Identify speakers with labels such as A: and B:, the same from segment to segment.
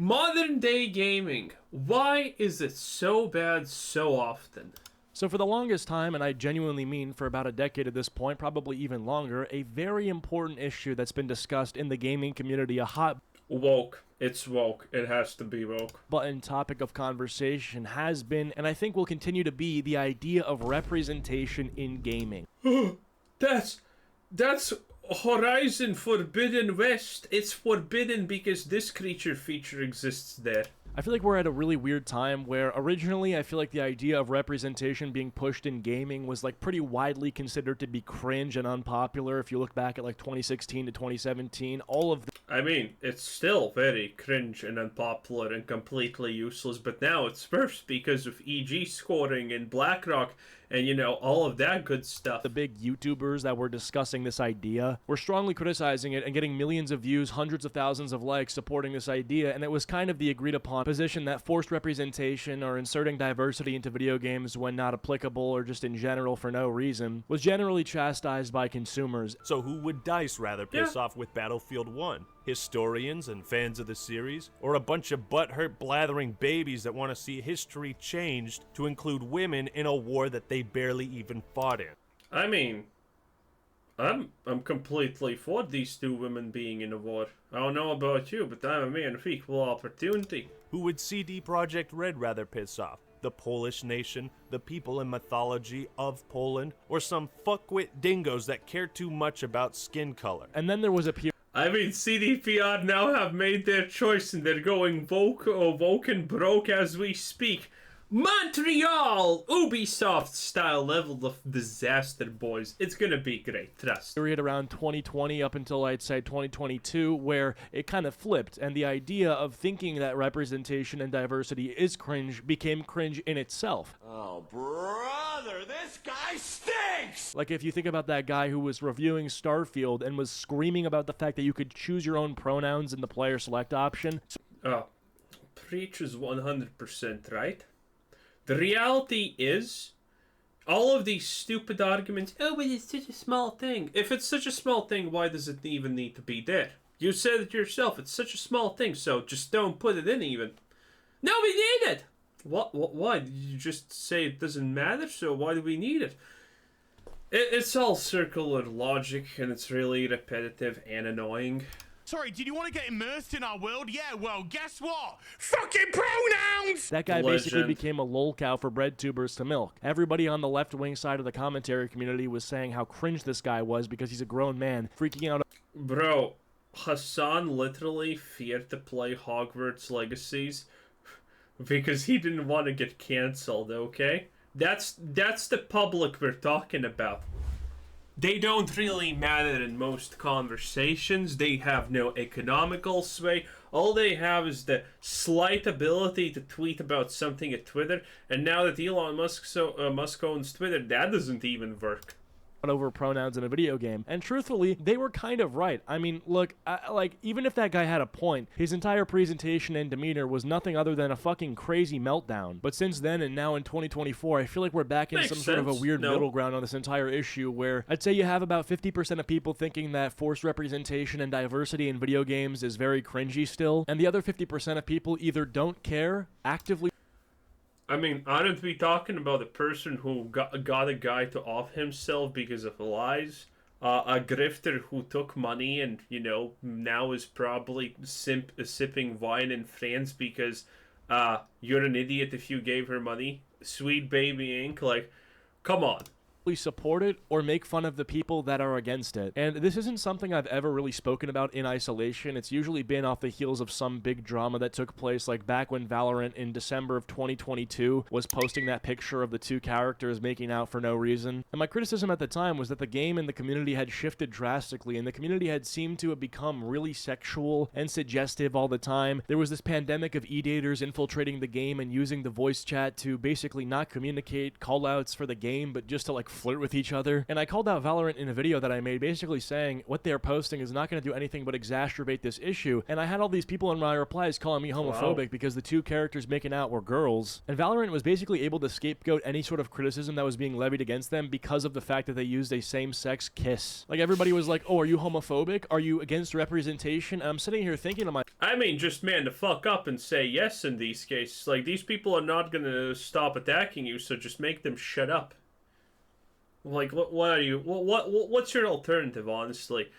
A: Modern day gaming. Why is it so bad so often?
B: So for the longest time, and I genuinely mean for about a decade at this point, probably even longer, a very important issue that's been discussed in the gaming community, a hot
A: Woke. It's woke. It has to be woke.
B: button topic of conversation has been, and I think will continue to be, the idea of representation in gaming.
A: That's Horizon Forbidden West. It's forbidden because this creature feature exists there.
B: I feel like we're at a really weird time where originally I feel like the idea of representation being pushed in gaming was like pretty widely considered to be cringe and unpopular. If you look back at like 2016 to 2017, all of the
A: I mean, it's still very cringe and unpopular and completely useless, but now it's worse because of EG scoring and BlackRock and, you know, all of that good stuff.
B: the big YouTubers that were discussing this idea were strongly criticizing it and getting millions of views, hundreds of thousands of likes supporting this idea, and it was kind of the agreed upon position that forced representation or inserting diversity into video games when not applicable or just in general for no reason was generally chastised by consumers.
C: So who would DICE rather piss off with Battlefield 1? Historians and fans of the series? Or a bunch of butthurt blathering babies that want to see history changed to include women in a war that they barely even fought in?
A: I mean, I'm completely for these two women being in a war. I don't know about you, but I'm a man of equal opportunity.
C: Who would CD Projekt Red rather piss off? The Polish nation, the people and mythology of Poland, or some fuckwit dingoes that care too much about skin color?
B: And then there was a
A: I mean, CDPR now have made their choice and they're going woke and broke as we speak. Montreal! Ubisoft style level of disaster, boys. It's gonna be great, trust.
B: period around 2020 up until I'd say 2022 where it kind of flipped, and the idea of thinking that representation and diversity is cringe became cringe in itself.
D: Oh, brother, this guy stinks!
B: Like if you think about that guy who was reviewing Starfield and was screaming about the fact that you could choose your own pronouns in the player select option.
A: Preach is 100% right. The reality is, all of these stupid arguments, oh, but it's such a small thing. If it's such a small thing, why does it even need to be there? You said it yourself, it's such a small thing, so just don't put it in even. No, we need it! Why? Did you just say it doesn't matter, so why do we need it? It's all circular logic, and it's really repetitive and annoying.
E: Sorry, did you want to get immersed in our world? Yeah, well, guess what? Fucking pronouns!
B: That guy basically
A: Legend.
B: became a lol cow for bread tubers to milk. Everybody on the left-wing side of the commentary community was saying how cringe this guy was because he's a grown man, freaking out.
A: Bro, Hassan literally feared to play Hogwarts Legacies because he didn't want to get cancelled, okay? That's the public we're talking about. They don't really matter in most conversations. They have no economical sway. All they have is the slight ability to tweet about something at Twitter. And now that Elon Musk owns Twitter, that doesn't even work.
B: Over pronouns in a video game, and truthfully they were kind of right. I mean, look, like, even if that guy had a point, his entire presentation and demeanor was nothing other than a fucking crazy meltdown. But since then and now in 2024, I feel like we're back in
A: Makes
B: some sort of a
A: sense.
B: weird
A: No.
B: middle ground on this entire issue where I'd say you have about 50% of people thinking that forced representation and diversity in video games is very cringy still, and the other 50% of people either don't care, actively
A: I mean, aren't we talking about a person who got a guy to off himself because of lies? A grifter who took money and, you know, now is probably sipping wine in France because you're an idiot if you gave her money? Sweet Baby Inc. Like, come on.
B: support it or make fun of the people that are against it. And this isn't something I've ever really spoken about in isolation. It's usually been off the heels of some big drama that took place, like back when Valorant in December of 2022 was posting that picture of the two characters making out for no reason. And my criticism at the time was that the game and the community had shifted drastically, and the community had seemed to have become really sexual and suggestive all the time. There was this pandemic of e-daters infiltrating the game and using the voice chat to basically not communicate callouts for the game, but just to like flirt with each other. And I called out Valorant in a video that I made, basically saying what they're posting is not going to do anything but exacerbate this issue. And I had all these people in my replies calling me homophobic because the two characters making out were girls. And Valorant was basically able to scapegoat any sort of criticism that was being levied against them because of the fact that they used a same-sex kiss. Like, everybody was like, oh, are you homophobic? Are you against representation? And I'm sitting here thinking to myself,
A: I mean, just man the fuck up and say yes in these cases. Like, these people are not gonna stop attacking you, so just make them shut up. Like, what are you? What's your alternative, honestly?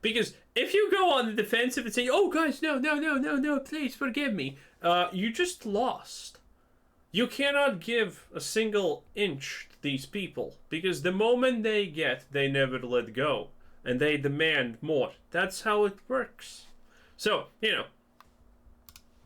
A: Because if you go on the defensive and say, "Oh, guys, no, please forgive me," you just lost. You cannot give a single inch to these people because the moment they never let go, and they demand more. That's how it works. So, you know.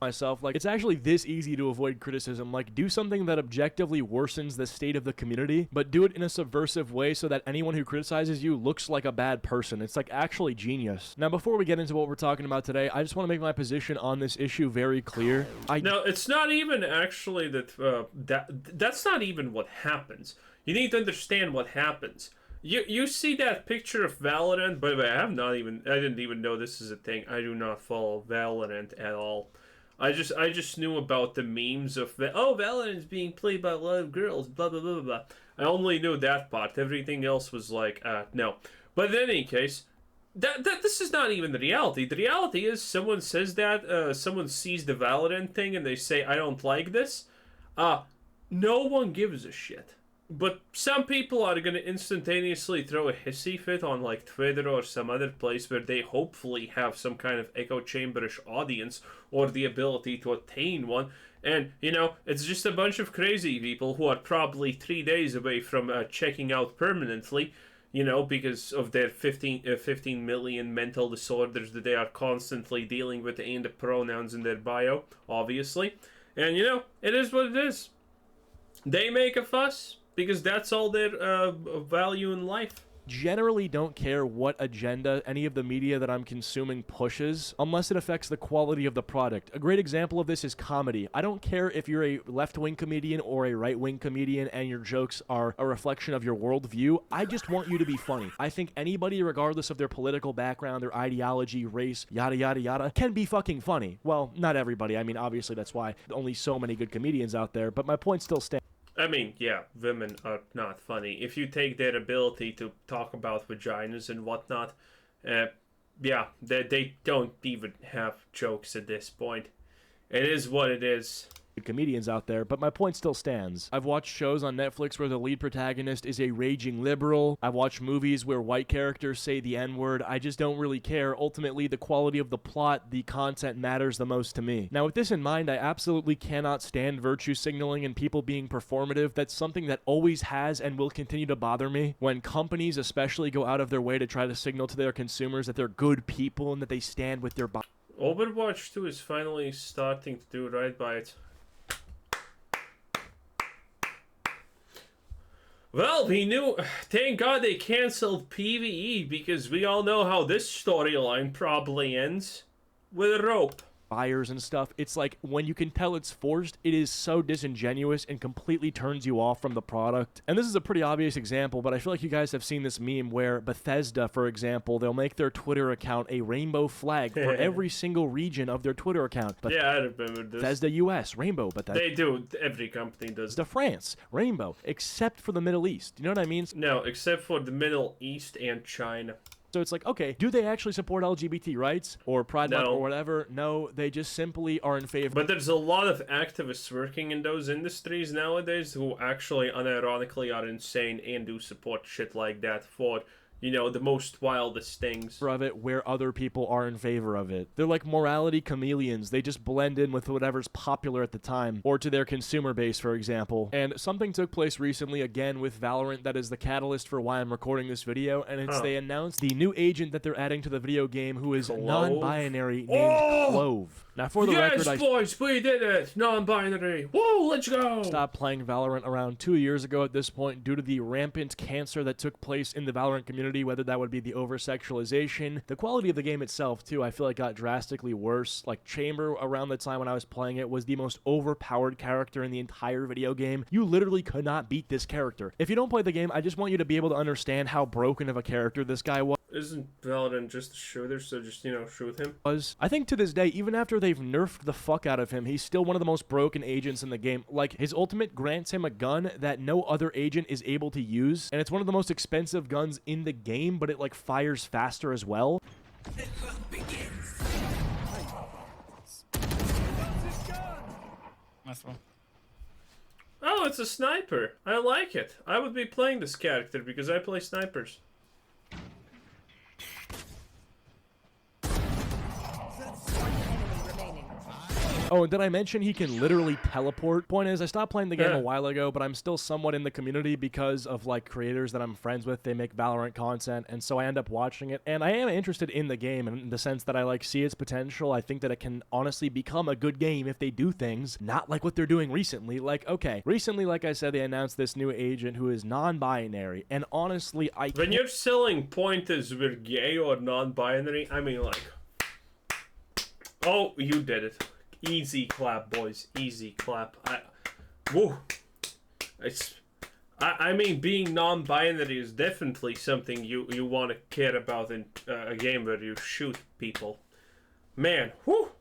B: Myself, like, it's actually this easy to avoid criticism. Like, do something that objectively worsens the state of the community, but do it in a subversive way so that anyone who criticizes you looks like a bad person. It's like actually genius. Now, before we get into what we're talking about today, I just want to make my position on this issue very clear.
A: No, it's not even actually that's not even what happens. You need to understand what happens. You see that picture of Valorant, by the way, I didn't even know this is a thing. I do not follow Valorant at all. I just knew about the memes of Valorant is being played by a lot of girls, blah blah blah blah. I only knew that part. Everything else was like, no. But in any case, this is not even the reality. The reality is someone says that, someone sees the Valorant thing and they say, I don't like this. No one gives a shit. But some people are going to instantaneously throw a hissy fit on like Twitter or some other place where they hopefully have some kind of echo chamberish audience or the ability to attain one. And, you know, it's just a bunch of crazy people who are probably 3 days away from checking out permanently, you know, because of their 15 million mental disorders that they are constantly dealing with and the pronouns in their bio, obviously. And, you know, it is what it is. They make a fuss because that's all their value in life.
B: Generally don't care what agenda any of the media that I'm consuming pushes unless it affects the quality of the product. A great example of this is comedy. I don't care if you're a left-wing comedian or a right-wing comedian and your jokes are a reflection of your worldview. I just want you to be funny. I think anybody, regardless of their political background, their ideology, race, yada yada yada, can be fucking funny. Well, not everybody. I mean, obviously that's why only so many good comedians out there, but my point still stands.
A: I mean, yeah, women are not funny. If you take their ability to talk about vaginas and whatnot, yeah, they don't even have jokes at this point. It is what it is.
B: Comedians out there, but my point still stands. I've watched shows on Netflix where the lead protagonist is a raging liberal. I've watched movies where white characters say the N-word. I just don't really care. Ultimately, the quality of the plot, the content matters the most to me. Now, with this in mind, I absolutely cannot stand virtue signaling and people being performative. That's something that always has and will continue to bother me. When companies especially go out of their way to try to signal to their consumers that they're good people and that they stand with their body.
A: Overwatch 2 is finally starting to do right by it. Well, we knew. Thank God they canceled PvE because we all know how this storyline probably ends with a rope.
B: Buyers and stuff. It's like when you can tell it's forced, it is so disingenuous and completely turns you off from the product. And this is a pretty obvious example, but I feel like you guys have seen this meme where Bethesda, for example, they'll make their Twitter account a rainbow flag for every single region of their Twitter account.
A: Yeah, I remember this.
B: Bethesda US, rainbow. Bethesda.
A: They do. Every company does.
B: Bethesda France, rainbow, except for the Middle East. You know what I mean?
A: No, except for the Middle East and China.
B: So it's like, okay, do they actually support LGBT rights or Pride Month
A: No.
B: or whatever? No, they just simply are in favor.
A: But there's a lot of activists working in those industries nowadays who actually unironically are insane and do support shit like that for, you know, the most wildest things.
B: Of it where other people are in favor of it. They're like morality chameleons. They just blend in with whatever's popular at the time or to their consumer base, for example. And something took place recently again with Valorant that is the catalyst for why I'm recording this video, and it's they announced the new agent that they're adding to the video game who is non-binary named Clove. Now, for the
A: yes,
B: record, I
A: boys, we did it! Non-binary. Whoa, let's go!
B: stopped playing Valorant around 2 years ago at this point due to the rampant cancer that took place in the Valorant community, whether that would be the over-sexualization. The quality of the game itself, too, I feel like got drastically worse. Like, Chamber, around the time when I was playing it, was the most overpowered character in the entire video game. You literally could not beat this character. If you don't play the game, I just want you to be able to understand how broken of a character this guy was.
A: Isn't Valorant just a shooter, so just, you know, shoot him?
B: I think to this day, even after they've nerfed the fuck out of him, he's still one of the most broken agents in the game. Like, his ultimate grants him a gun that no other agent is able to use, and it's one of the most expensive guns in the game, but it, like, fires faster as well.
E: Nice one.
A: Oh, it's a sniper. I like it. I would be playing this character because I play snipers.
B: Oh, and did I mention he can literally teleport? Point is, I stopped playing the game a while ago, but I'm still somewhat in the community because of, like, creators that I'm friends with. They make Valorant content, and so I end up watching it. And I am interested in the game in the sense that I, like, see its potential. I think that it can honestly become a good game if they do things not like what they're doing recently. Like, okay, recently, like I said, they announced this new agent who is non-binary, and honestly,
A: When your selling point is we're gay or non-binary, I mean, like... Oh, you did it. Easy clap, boys. Easy clap. Woo. I mean, being non-binary is definitely something you want to care about in a game where you shoot people. Man, whoo.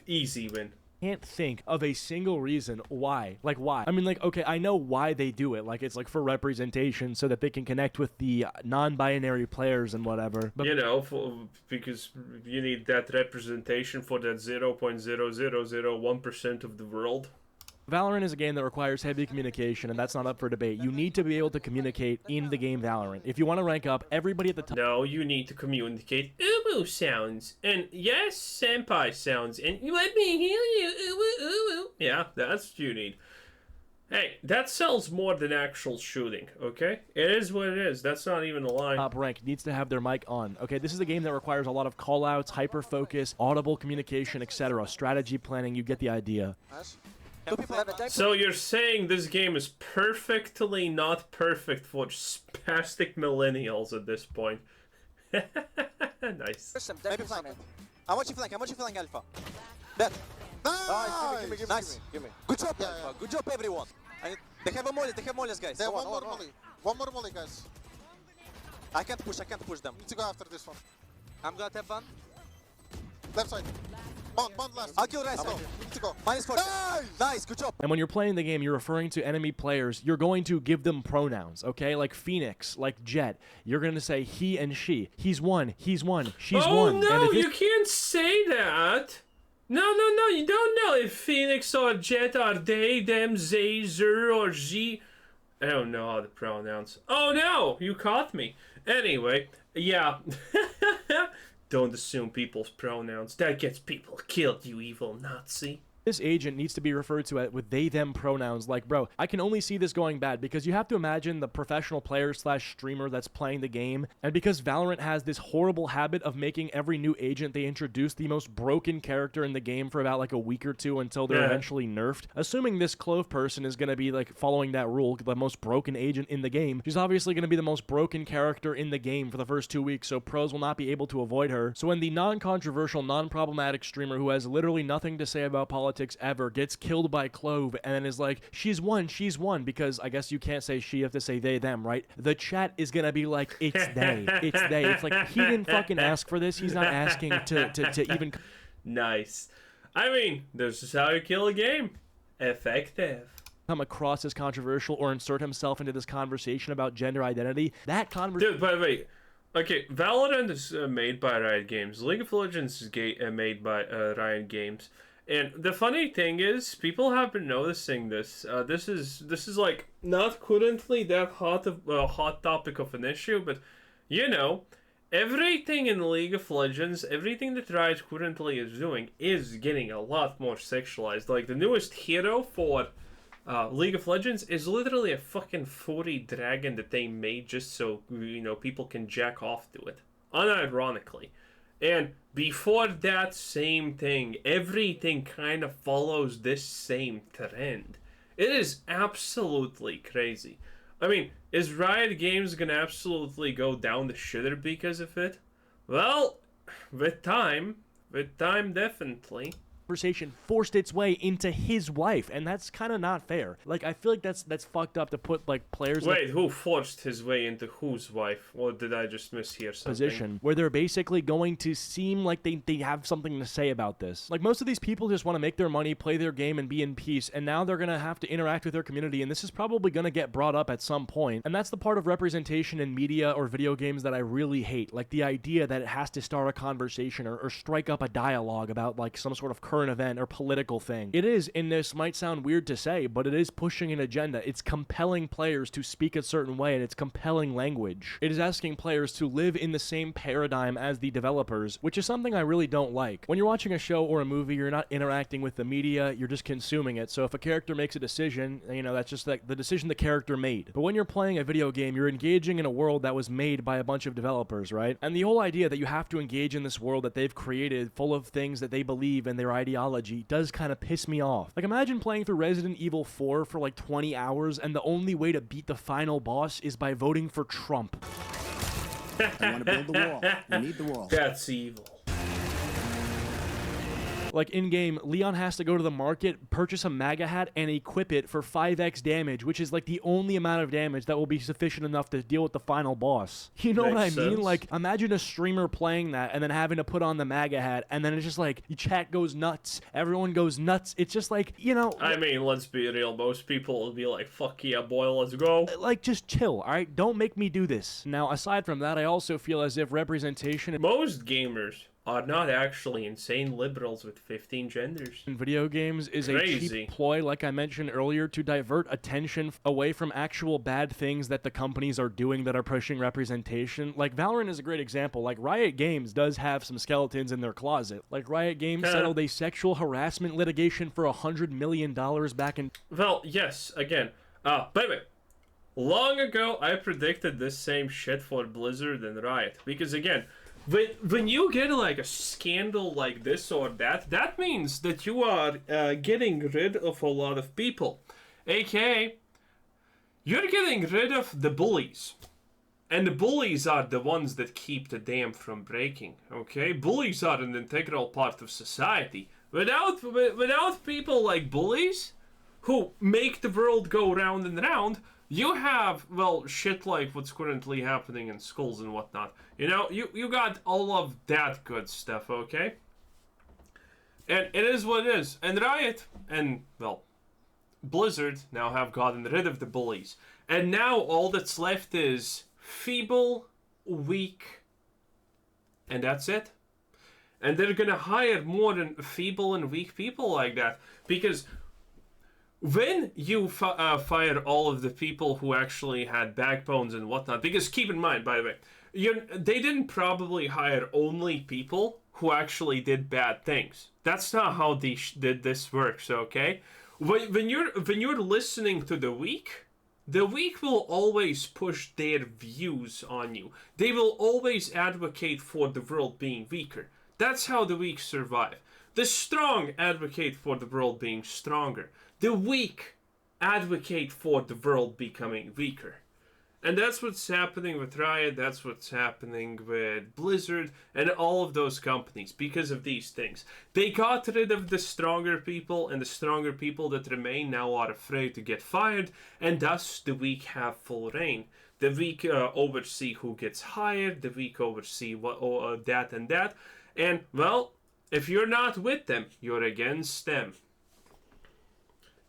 A: Easy win.
B: Can't think of a single reason why. Like, why? I mean, like, okay, I know why they do it. Like, it's, like, for representation so that they can connect with the non-binary players and whatever. But,
A: you know, because you need that representation for that 0.0001% of the world.
B: Valorant is a game that requires heavy communication, and that's not up for debate. You need to be able to communicate in the game Valorant. If you want to rank up, everybody at the top...
A: No, you need to communicate uwu sounds, and yes, senpai sounds, and let me heal you, uwu uwu. Yeah, that's what you need. Hey, that sells more than actual shooting, okay? It is what it is. That's not even a lie.
B: Top rank needs to have their mic on. Okay, this is a game that requires a lot of callouts, hyper-focus, audible communication, etc. Strategy planning, you get the idea.
A: So you're saying this game is perfectly not perfect for spastic millennials at this point. Nice.
F: Maybe flank. How much you flank? How much you flank, Alpha? Bet. Nice. Give me. Good job, Alpha. Good job, everyone. They have a molly. They have mollies, guys.
G: They have one more molly. One more molly, guys.
F: I can't push them.
G: Need to go after this one.
F: I'm gonna tap one.
G: Left side. Bond left.
F: I'll kill Rice.
G: Need to go.
F: Minus 4. Nice, good job.
B: And when you're playing the game, you're referring to enemy players, you're going to give them pronouns, okay? Like Phoenix, like Jet. You're going to say he and she. He's one, she's one.
A: Oh, no, you can't say that. No, you don't know if Phoenix or Jet are they, them, they, zer, or she. I don't know how to pronounce. Oh, no, you caught me. Anyway, yeah. Don't assume people's pronouns. That gets people killed, you evil Nazi.
B: This agent needs to be referred to with they, them pronouns. Like, bro, I can only see this going bad because you have to imagine the professional player / streamer that's playing the game. And because Valorant has this horrible habit of making every new agent they introduce the most broken character in the game for about like a week or two until they're eventually nerfed. Assuming this Clove person is going to be like following that rule, the most broken agent in the game, she's obviously going to be the most broken character in the game for the first 2 weeks, so pros will not be able to avoid her. So when the non-controversial, non-problematic streamer who has literally nothing to say about politics ever gets killed by Clove and then is like, she's one, because I guess you can't say she, you have to say they, them, right? The chat is gonna be like, it's they. It's like, he didn't fucking ask for this. He's not asking to even...
A: Nice. I mean, this is how you kill a game. Effective.
B: Come across as controversial or insert himself into this conversation about gender identity. That conversation...
A: Dude, by the way, okay, Valorant is made by Riot Games. League of Legends is made by Riot Games. And the funny thing is, people have been noticing this. This is like not currently that hot topic of an issue, but you know, everything in League of Legends, everything that Riot currently is doing is getting a lot more sexualized. Like the newest hero for League of Legends is literally a fucking furry dragon that they made just so, you know, people can jack off to it, unironically. And before that same thing, everything kind of follows this same trend. It is absolutely crazy. I mean, is Riot Games gonna absolutely go down the shitter because of it? Well, with time, definitely.
B: Conversation forced its way into his wife, and that's kind of not fair. Like, I feel like that's fucked up to put like players
A: Wait, who forced his way into whose wife? Or did I just mishear something?
B: Position where they're basically going to seem like they have something to say about this. Like, most of these people just want to make their money, play their game, and be in peace, and now they're gonna have to interact with their community, and this is probably gonna get brought up at some point. And that's the part of representation in media or video games that I really hate. Like, the idea that it has to start a conversation or strike up a dialogue about like some sort of current event or political thing. It is, and this might sound weird to say, but it is pushing an agenda. It's compelling players to speak a certain way, and it's compelling language. It is asking players to live in the same paradigm as the developers, which is something I really don't like. When you're watching a show or a movie, you're not interacting with the media, you're just consuming it. So if a character makes a decision, you know, that's just like the decision the character made. But when you're playing a video game, you're engaging in a world that was made by a bunch of developers, right? And the whole idea that you have to engage in this world that they've created full of things that they believe in their ideology does kind of piss me off. Like, imagine playing through Resident Evil 4 for like 20 hours and the only way to beat the final boss is by voting for Trump.
H: I want to build the wall. We need the wall.
A: That's evil.
B: Like, in-game, Leon has to go to the market, purchase a MAGA hat, and equip it for 5x damage, which is like the only amount of damage that will be sufficient enough to deal with the final boss. You know what I mean? Like, imagine a streamer playing that and then having to put on the MAGA hat, and then it's just like, the chat goes nuts, everyone goes nuts. It's just like, you know...
A: I mean, let's be real, most people will be like, fuck yeah, boy, let's go.
B: Like, just chill, alright? Don't make me do this. Now, aside from that, I also feel as if representation...
A: Most gamers are not actually insane liberals with 15 genders.
B: In video games is a cheap ploy, like I mentioned earlier, to divert attention away from actual bad things that the companies are doing that are pushing representation. Like, Valorant is a great example. Like, Riot Games does have some skeletons in their closet. Like, Riot Games settled a sexual harassment litigation for $100 million back in...
A: Well, yes, again. By the way, long ago, I predicted this same shit for Blizzard and Riot. Because, again... When you get like a scandal like this or that, that means that you are getting rid of a lot of people. AKA, you're getting rid of the bullies. And the bullies are the ones that keep the dam from breaking, okay? Bullies are an integral part of society. Without people like bullies, who make the world go round and round, you have, well, shit like what's currently happening in schools and whatnot. You know, you got all of that good stuff, okay? And it is what it is. And Riot and, well, Blizzard now have gotten rid of the bullies. And now all that's left is feeble, weak, and that's it. And they're gonna hire more than feeble and weak people like that. Because... when you fire all of the people who actually had backbones and whatnot, because keep in mind, by the way, they didn't probably hire only people who actually did bad things. That's not how this works, okay? When you're listening to the weak will always push their views on you. They will always advocate for the world being weaker. That's how the weak survive. The strong advocate for the world being stronger. The weak advocate for the world becoming weaker. And that's what's happening with Riot, that's what's happening with Blizzard, and all of those companies, because of these things. They got rid of the stronger people, and the stronger people that remain now are afraid to get fired, and thus the weak have full reign. The weak oversee who gets hired, the weak oversee that and that, and, well, if you're not with them, you're against them.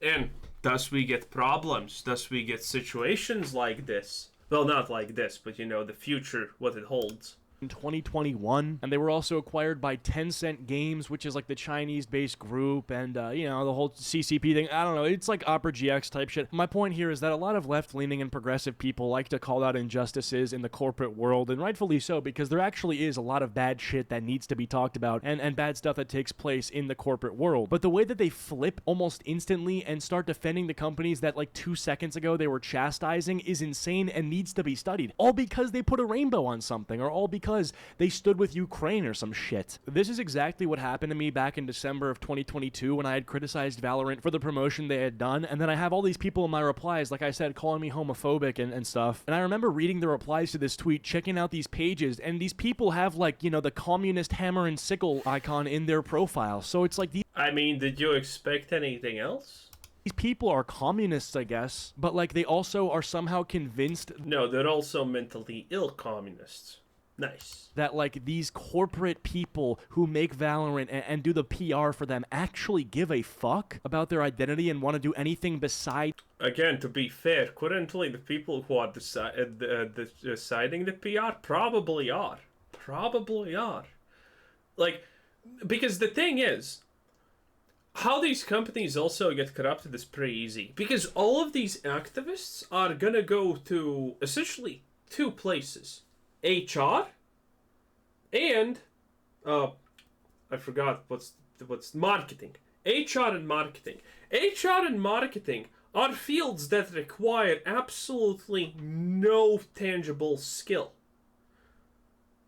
A: And thus we get problems, thus we get situations like this. Well, not like this, but you know, the future, what it holds.
B: In 2021, and they were also acquired by Tencent Games, which is like the Chinese-based group, and you know, the whole CCP thing. I don't know, it's like Opera GX type shit. My point here is that a lot of left-leaning and progressive people like to call out injustices in the corporate world, and rightfully so, because there actually is a lot of bad shit that needs to be talked about, and bad stuff that takes place in the corporate world. But the way that they flip almost instantly and start defending the companies that like 2 seconds ago they were chastising is insane and needs to be studied. All because they put a rainbow on something, or all because because they stood with Ukraine or some shit. This is exactly what happened to me back in December of 2022 when I had criticized Valorant for the promotion they had done, and then I have all these people in my replies, like I said, calling me homophobic and stuff. And I remember reading the replies to this tweet, checking out these pages, and these people have, like, you know, the communist hammer and sickle icon in their profile. So it's like
A: I mean, did you expect anything else?
B: these people are communists, I guess, but like they also are somehow convinced
A: No, they're also mentally ill communists. Nice.
B: that like these corporate people who make Valorant and do the PR for them actually give a fuck about their identity and want to do anything besides.
A: Again, to be fair, currently the people who are deciding the PR probably are. Probably are. Like, because the thing is, how these companies also get corrupted is pretty easy. Because all of these activists are gonna go to essentially two places. HR and I forgot what's marketing. HR and marketing. HR and marketing are fields that require absolutely no tangible skill.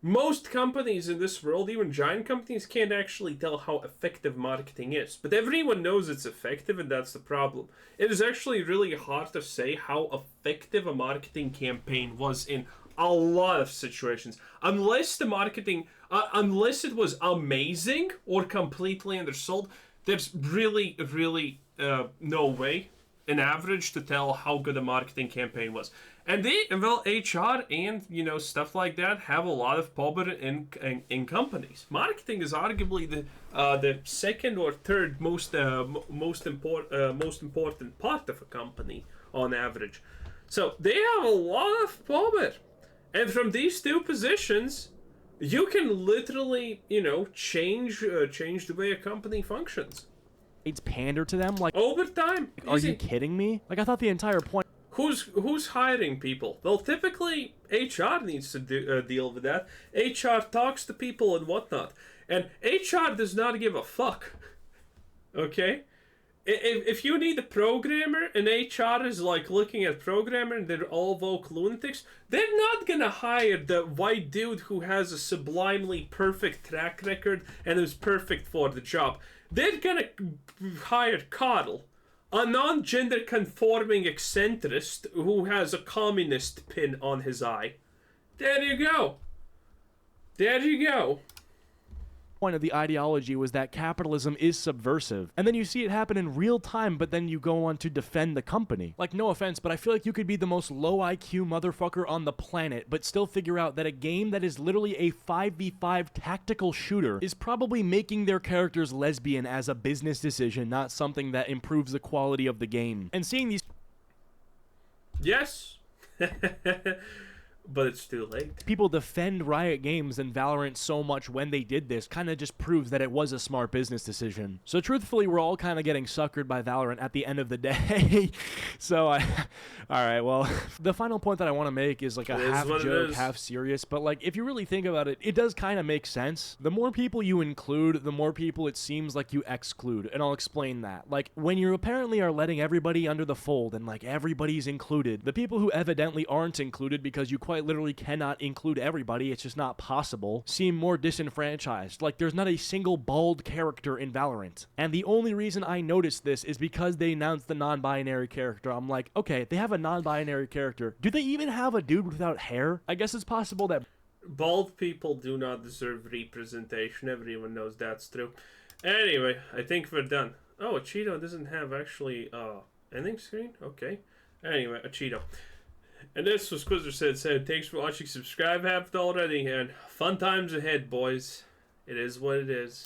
A: Most companies in this world, even giant companies, can't actually tell how effective marketing is. But everyone knows it's effective, and that's the problem. It is actually really hard to say how effective a marketing campaign was in a lot of situations. Unless the marketing, unless it was amazing or completely undersold, there's really, no way, an average, to tell how good a marketing campaign was. And HR and, you know, stuff like that have a lot of power in companies. Marketing is arguably the second or third most important part of a company on average. So they have a lot of power, and from these two positions, you can literally, you know, change the way a company functions.
B: It's pander to them. Like,
A: over time.
B: are you kidding me? Like, I thought the entire point.
A: Who's hiring people? Well, typically HR needs to deal with that. HR talks to people and whatnot, and HR does not give a fuck. Okay, if you need a programmer and HR is like looking at programmer and they're all woke lunatics, they're not gonna hire the white dude who has a sublimely perfect track record and is perfect for the job. They're gonna hire Carl, a non-gender conforming eccentrist who has a communist pin on his eye. There you go. There you go.
B: Point of the ideology was that capitalism is subversive, and then you see it happen in real time, but then you go on to defend the company. Like, no offense, but I feel like you could be the most low IQ motherfucker on the planet, but still figure out that a game that is literally a 5v5 tactical shooter is probably making their characters lesbian as a business decision, not something that improves the quality of the game. And seeing these
A: Yes. But it's too late.
B: people defend Riot Games and Valorant so much when they did this kind of just proves that it was a smart business decision. So truthfully, we're all kind of getting suckered by Valorant at the end of the day. So alright, well, the final point that I want to make is like a half joke, half serious, but like if you really think about it, it does kind of make sense. The more people you include, the more people it seems like you exclude, and I'll explain that. Like when you apparently are letting everybody under the fold and like everybody's included, the people who evidently aren't included because you quite literally cannot include everybody, it's just not possible, seem more disenfranchised. Like there's not a single bald character in Valorant. And the only reason I noticed this is because they announced the non-binary character. I'm like, okay, they have a non-binary character. Do they even have a dude without hair? I guess it's possible that
A: bald people do not deserve representation. Everyone knows that's true. Anyway, I think we're done. Oh, a Cheeto doesn't have actually ending screen? Okay. Anyway, a Cheeto. And this was Quizzer said, thanks for watching, subscribe, have it already, and fun times ahead, boys. It is what it is.